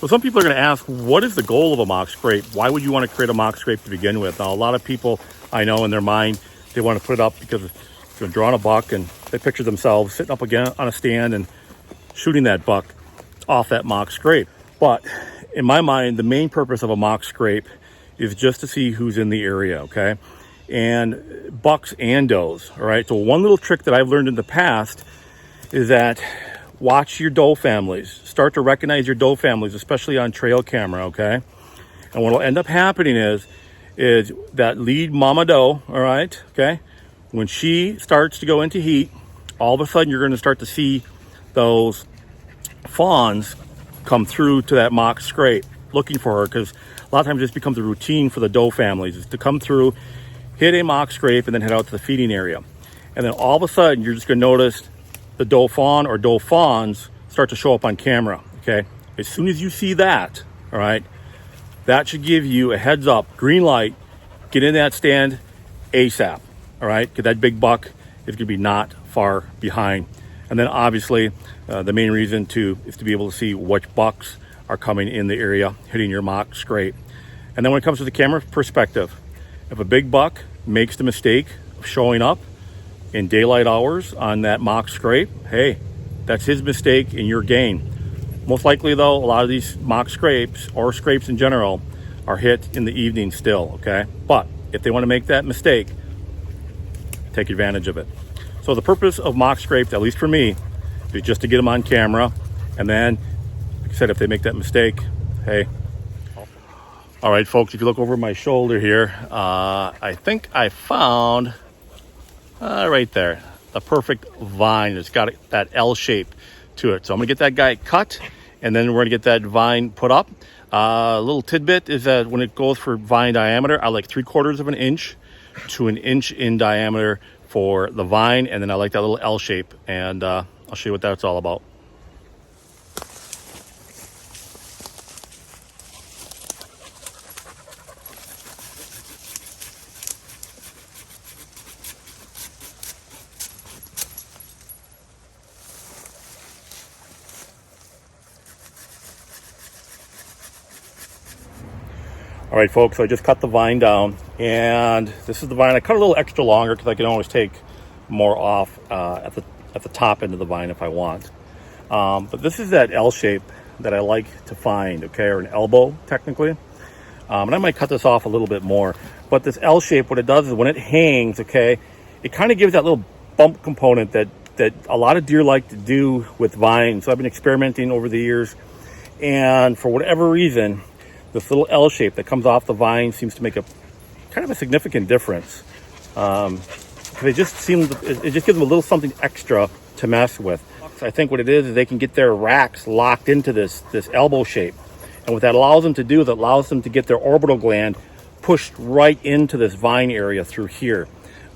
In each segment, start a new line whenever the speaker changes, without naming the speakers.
So some people are going to ask, what is the goal of a mock scrape? Why would you want to create a mock scrape to begin with? Now, a lot of people I know in their mind, they want to put it up because it's going to draw on a buck, and they picture themselves sitting up again on a stand and shooting that buck off that mock scrape. But in my mind, the main purpose of a mock scrape is just to see who's in the area, okay? And bucks and does, all right? So one little trick that I've learned in the past is that watch your doe families. Start to recognize your doe families, especially on trail camera, okay? And what will end up happening is that lead mama doe, all right, okay? When she starts to go into heat, all of a sudden you're going to start to see those fawns come through to that mock scrape looking for her, because a lot of times this becomes a routine for the doe families, is to come through, hit a mock scrape, and then head out to the feeding area. And then all of a sudden you're just going to notice the doe fawn or doe fawns start to show up on camera, okay? As soon as you see that, all right, that should give you a heads up, green light, get in that stand ASAP, all right? Because that big buck is going to be not far behind. And then obviously the main reason is to be able to see which bucks are coming in the area, hitting your mock scrape. And then when it comes to the camera perspective, if a big buck makes the mistake of showing up in daylight hours on that mock scrape, hey, that's his mistake and your gain. Most likely though, a lot of these mock scrapes or scrapes in general are hit in the evening still, okay? But if they want to make that mistake, take advantage of it. So the purpose of mock scrapes, at least for me, is just to get them on camera. And then, like I said, if they make that mistake, hey. All right, folks, if you look over my shoulder here, I think I found, right there, the perfect vine. It's got that L shape to it. So I'm gonna get that guy cut, and then we're gonna get that vine put up. A little tidbit is that when it goes for vine diameter, I like 3/4 of an inch to an inch in diameter for the vine, and then I like that little L shape, and I'll show you what that's all about. All right, folks, so I just cut the vine down, and this is the vine. I cut a little extra longer because I can always take more off at the top end of the vine if I want. But this is that L shape that I like to find, okay, or an elbow technically. And I might cut this off a little bit more. But this L shape, what it does is when it hangs, okay, it kind of gives that little bump component that a lot of deer like to do with vines. So I've been experimenting over the years, and for whatever reason, this little L shape that comes off the vine seems to make a kind of a significant difference. It just gives them a little something extra to mess with. I think what it is they can get their racks locked into this elbow shape. And what that allows them to do is it allows them to get their orbital gland pushed right into this vine area through here.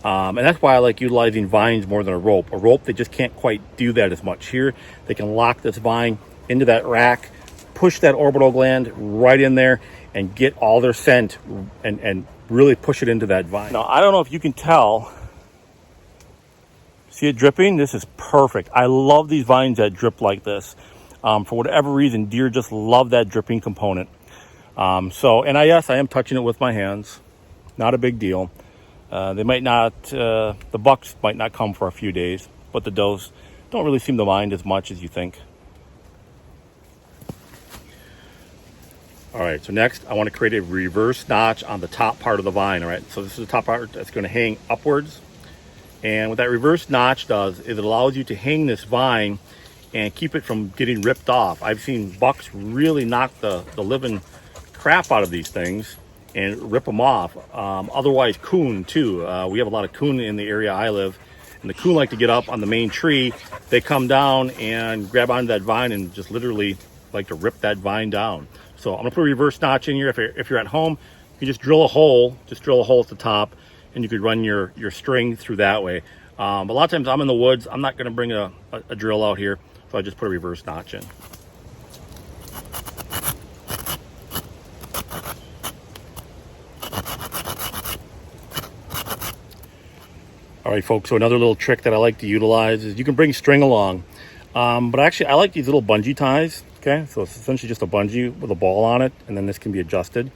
And that's why I like utilizing vines more than a rope. A rope, they just can't quite do that as much. Here, they can lock this vine into that rack, push that orbital gland right in there, and get all their scent and really push it into that vine. Now, I don't know if you can tell. See it dripping? This is perfect. I love these vines that drip like this. For whatever reason, deer just love that dripping component. Yes, I am touching it with my hands. Not a big deal. The bucks might not come for a few days, but the does don't really seem to mind as much as you think. All right, so next I want to create a reverse notch on the top part of the vine. All right, so this is the top part that's going to hang upwards. And what that reverse notch does is it allows you to hang this vine and keep it from getting ripped off. I've seen bucks really knock the living crap out of these things and rip them off. Otherwise, coon too. We have a lot of coon in the area I live, and the coon like to get up on the main tree. They come down and grab onto that vine and just literally like to rip that vine down. So I'm gonna put a reverse notch in here. If you're at home, you just drill a hole at the top, and you could run your string through that way. But a lot of times I'm in the woods. I'm not gonna bring a drill out here, so I just put a reverse notch in. All right, folks, so another little trick that I like to utilize is you can bring string along. But actually, I like these little bungee ties. Okay, so it's essentially just a bungee with a ball on it, and then this can be adjusted.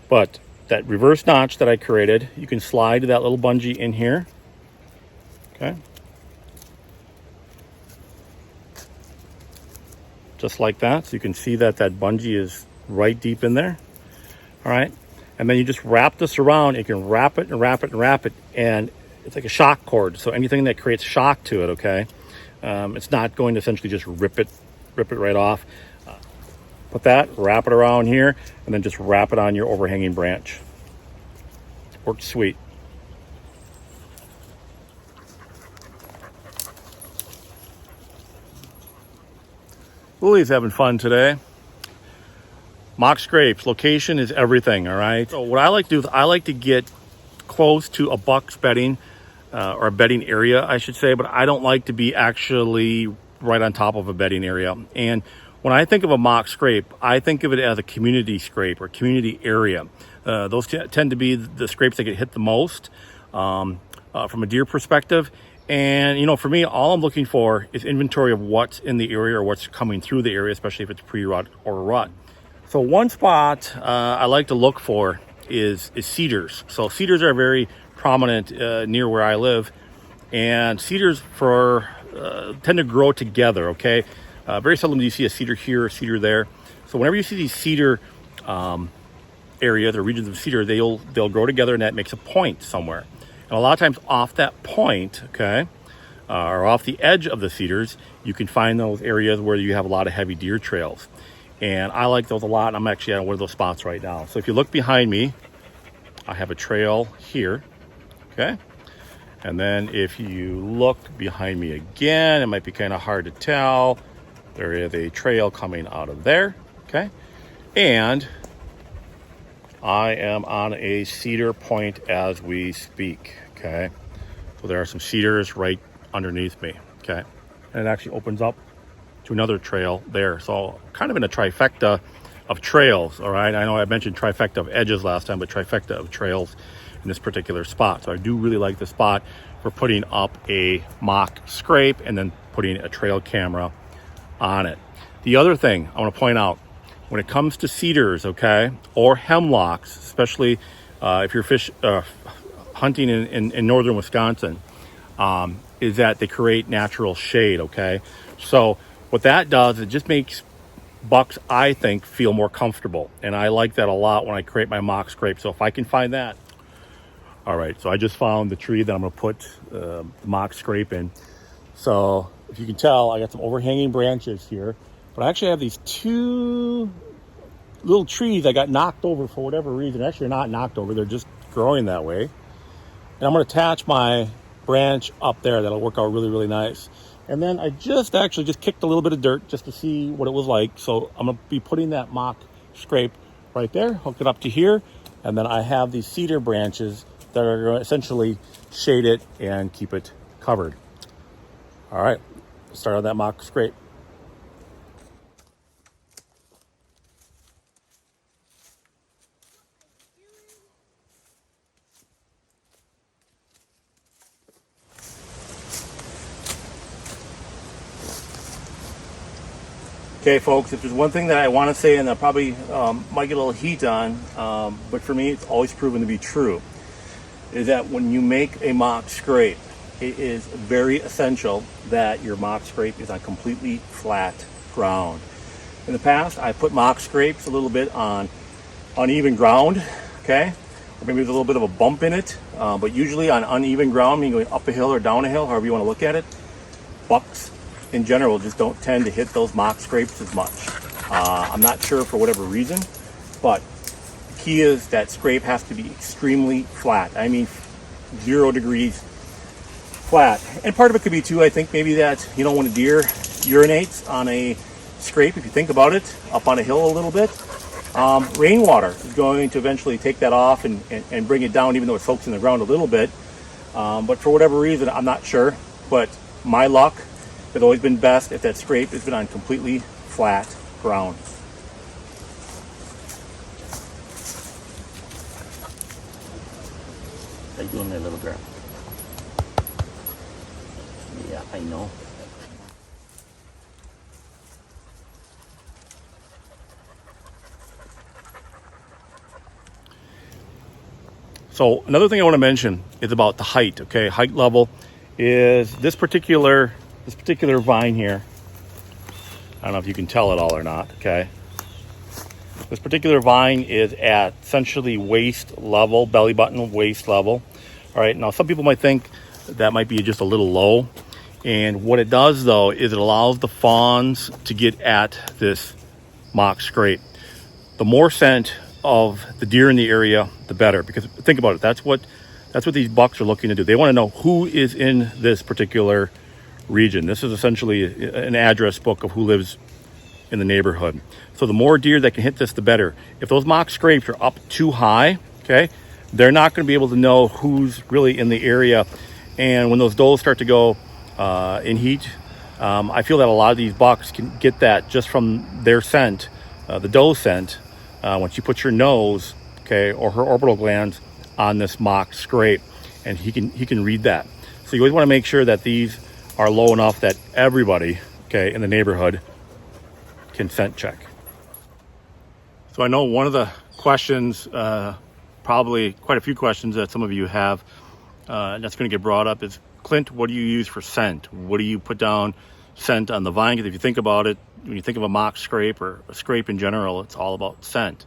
But that reverse notch that I created, you can slide that little bungee in here. Okay, just like that. So you can see that that bungee is right deep in there. All right, and then you just wrap this around. You can wrap it and wrap it and wrap it, and it's like a shock cord. So anything that creates shock to it, okay, it's not going to essentially just rip it right off. Put that, wrap it around here, and then just wrap it on your overhanging branch. Works sweet. Lily's having fun today. Mock scrapes, location is everything, all right? So what I like to do is I like to get close to a buck's bedding, or a bedding area, I should say, but I don't like to be actually right on top of a bedding area. And when I think of a mock scrape, I think of it as a community scrape or community area. Those tend to be the scrapes that get hit the most from a deer perspective. And, you know, for me, all I'm looking for is inventory of what's in the area or what's coming through the area, especially if it's pre-rut or rut. So one spot I like to look for is cedars. So cedars are very prominent near where I live, and cedars tend to grow together. Okay, very seldom do you see a cedar here, a cedar there. So whenever you see these cedar areas or regions of cedar, they'll grow together, and that makes a point somewhere. And a lot of times off that point, okay, or off the edge of the cedars, you can find those areas where you have a lot of heavy deer trails. And I like those a lot, and I'm actually at one of those spots right now. So if you look behind me, I have a trail here, okay? And then if you look behind me again, it might be kind of hard to tell. There is a trail coming out of there, okay? And I am on a cedar point as we speak, okay? So there are some cedars right underneath me, okay? And it actually opens up to another trail there. So kind of in a trifecta of trails, all right? I know I mentioned trifecta of edges last time, but trifecta of trails in this particular spot. So I do really like the spot for putting up a mock scrape and then putting a trail camera on it. The other thing I want to point out, when it comes to cedars, okay, or hemlocks, especially if you're hunting in northern Wisconsin, is that they create natural shade, okay? So what that does, it just makes bucks, I think, feel more comfortable. And I like that a lot when I create my mock scrape. So if I can find that. All right, so I just found the tree that I'm gonna put the mock scrape in. So if you can tell, I got some overhanging branches here, but I actually have these two little trees that got knocked over for whatever reason. Actually, they're not knocked over, they're just growing that way. And I'm gonna attach my branch up there. That'll work out really, really nice. And then I just kicked a little bit of dirt just to see what it was like. So I'm gonna be putting that mock scrape right there, hook it up to here. And then I have these cedar branches that are gonna essentially shade it and keep it covered. All right, start on that mock scrape. Okay, folks, if there's one thing that I want to say, and I probably might get a little heat on, but for me, it's always proven to be true, is that when you make a mock scrape, it is very essential that your mock scrape is on completely flat ground. In the past, I put mock scrapes a little bit on uneven ground, okay? Or maybe there's a little bit of a bump in it, but usually on uneven ground, meaning going up a hill or down a hill, however you want to look at it, bucks in general just don't tend to hit those mock scrapes as much. I'm not sure for whatever reason, but the key is that scrape has to be extremely flat. I mean 0 degrees flat. And part of it could be too, I think, maybe that, you know, when a deer urinates on a scrape, if you think about it, up on a hill a little bit, rainwater is going to eventually take that off and bring it down, even though it soaks in the ground a little bit. But for whatever reason, I'm not sure, but my luck has always been best if that scrape has been on completely flat ground. How you doing there, little girl? Yeah, I know. So another thing I want to mention is about the height. Okay, height level is this particular vine here. I don't know if you can tell it all or not. Okay, this particular vine is at essentially waist level, belly button, waist level. All right, now some people might think that might be just a little low. And what it does though is it allows the fawns to get at this mock scrape. The more scent of the deer in the area, the better. Because think about it, that's what these bucks are looking to do. They want to know who is in this particular region. This is essentially an address book of who lives in the neighborhood. So the more deer that can hit this, the better. If those mock scrapes are up too high, okay, they're not going to be able to know who's really in the area. And when those does start to go in heat, I feel that a lot of these bucks can get that just from their scent, the doe scent, once you put your nose, okay, or her orbital glands on this mock scrape, and he can read that. So you always want to make sure that these are low enough that everybody, okay, in the neighborhood can scent check. So I know one of the questions, probably quite a few questions that some of you have, that's going to get brought up is, Clint, what do you use for scent? What do you put down scent on the vine? Because if you think about it, when you think of a mock scrape or a scrape in general, it's all about scent.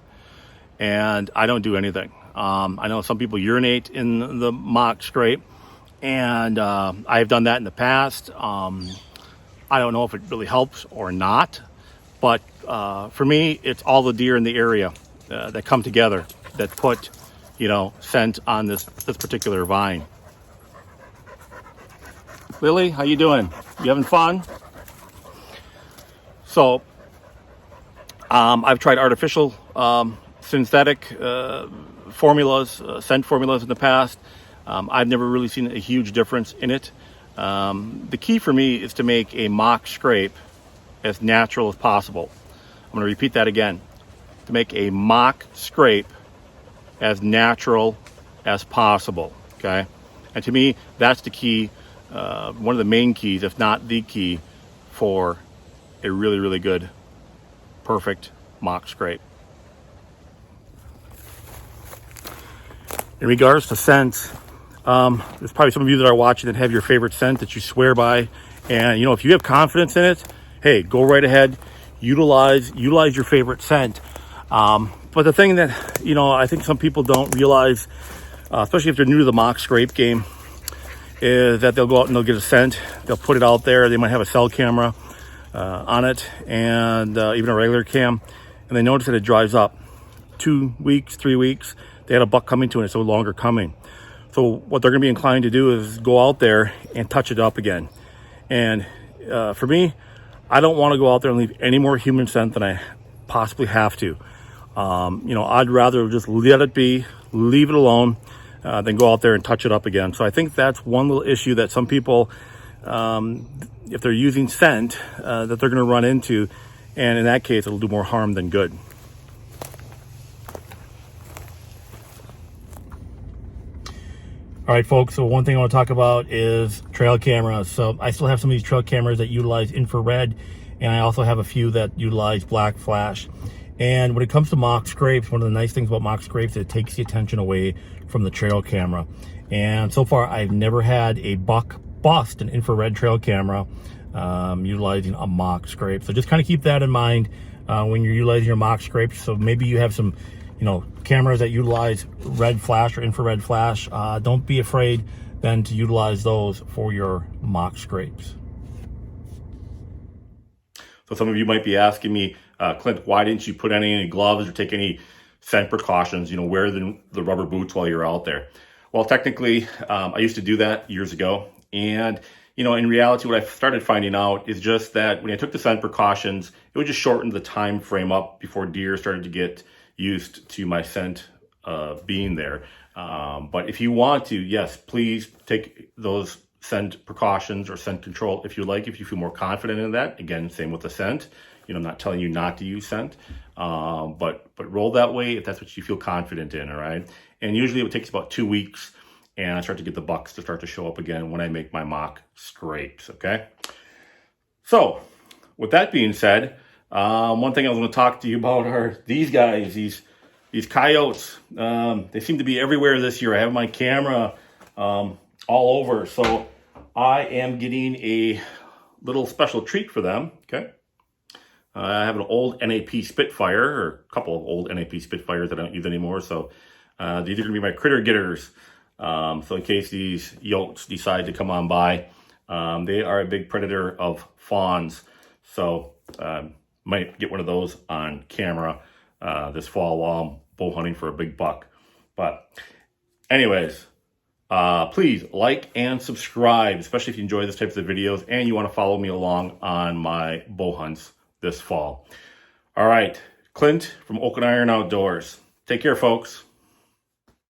And I don't do anything. I know some people urinate in the mock scrape, and I've done that in the past. I don't know if it really helps or not, but for me, it's all the deer in the area that come together that put, scent on this particular vine. Lily, how you doing? You having fun? So, I've tried artificial, synthetic formulas, scent formulas in the past. I've never really seen a huge difference in it. The key for me is to make a mock scrape as natural as possible. I'm going to repeat that again. To make a mock scrape as natural as possible, okay? And to me, that's the key, one of the main keys, if not the key, for a really, really good, perfect mock scrape. In regards to scents, there's probably some of you that are watching that have your favorite scent that you swear by. And, if you have confidence in it, hey, go right ahead, utilize your favorite scent. But the thing that, I think some people don't realize, especially if they're new to the mock scrape game, is that they'll go out and they'll get a scent. They'll put it out there. They might have a cell camera on it, and even a regular cam, and they notice that it dries up. 2 weeks, 3 weeks, they had a buck coming to it, it's no longer coming. So what they're going to be inclined to do is go out there and touch it up again. And for me, I don't want to go out there and leave any more human scent than I possibly have to. I'd rather just let it be, leave it alone, than go out there and touch it up again. So I think that's one little issue that some people, if they're using scent, that they're going to run into. And in that case, it'll do more harm than good. All right, folks, so one thing I want to talk about is trail cameras. So I still have some of these trail cameras that utilize infrared, and I also have a few that utilize black flash. And when it comes to mock scrapes, one of the nice things about mock scrapes is it takes the attention away from the trail camera. And so far, I've never had a buck bust an infrared trail camera utilizing a mock scrape. So just kind of keep that in mind when you're utilizing your mock scrapes. So maybe you have some cameras that utilize red flash or infrared flash. Don't be afraid then to utilize those for your mock scrapes. So some of you might be asking me, Clint, why didn't you put any gloves or take any scent precautions, wear the rubber boots while you're out there? Well, technically, I used to do that years ago. And, in reality, what I started finding out is just that when I took the scent precautions, it would just shorten the time frame up before deer started to get used to my scent being there. But if you want to, yes, please take those scent precautions or scent control if you like, if you feel more confident in that. Again, same with the scent. I'm not telling you not to use scent, but roll that way if that's what you feel confident in, all right? And usually it takes about 2 weeks, and I start to get the bucks to start to show up again when I make my mock scrapes, okay? So, with that being said, one thing I was going to talk to you about are these guys, these These coyotes, they seem to be everywhere this year. I have my camera all over, so I am getting a little special treat for them. Okay, I have an old NAP Spitfire, or a couple of old NAP Spitfires that I don't use anymore. So these are going to be my critter getters. So in case these yotes decide to come on by, they are a big predator of fawns. So might get one of those on camera this fall while I'm bow hunting for a big buck. But anyways, please like and subscribe, especially if you enjoy this types of videos and you want to follow me along on my bow hunts this fall. All right, Clint from Oak and Iron Outdoors. Take care, folks.